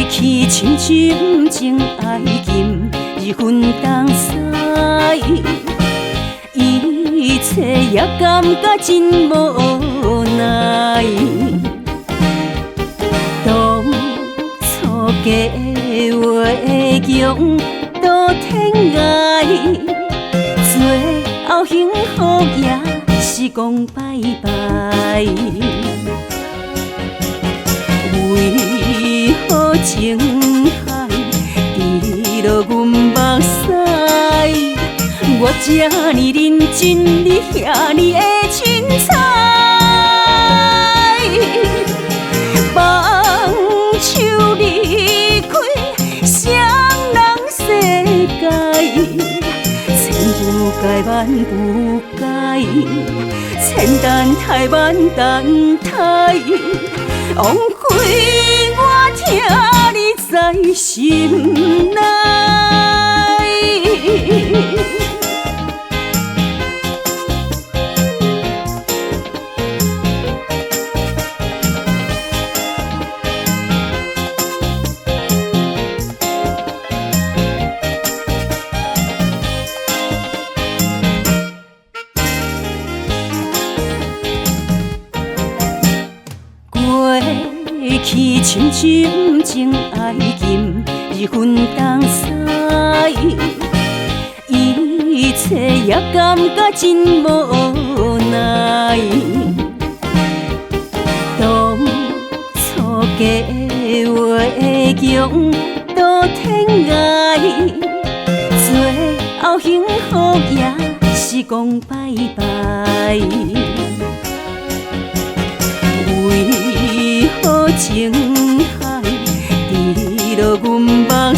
去深深情爱金日分东西，一切也感觉真无奈。当初计划的强都天涯，最后幸福也是讲拜拜。为何情海滴落阮目屎？我这呢认真，你遐呢的凊彩。放手离开双人世界，千不该万不该，千等待万等待。枉亏我听你在心内。过去深深情爱金日分东西，一切也感觉真无奈。当初计划的强都天涯，最后幸福也是讲拜拜。为何情海滴落阮目屎？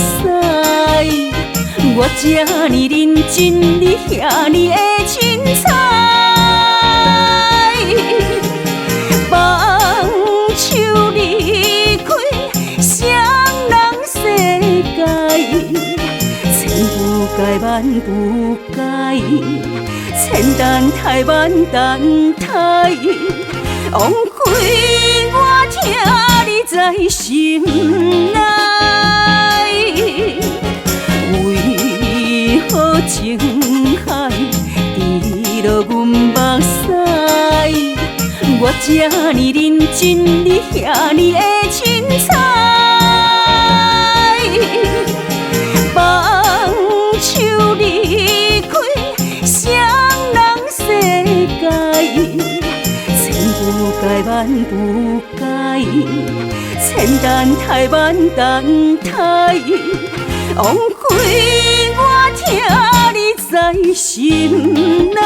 我这呢认真，你遐呢的凊彩。放手离开双人世界，千不该万不该，千等待万等待。枉亏我听你在心内，为何情海滴落阮目屎？我这呢认真，你遐呢的凊彩。放手离开双人世界，不该万不该，千等待万等待。枉亏我听你在心内。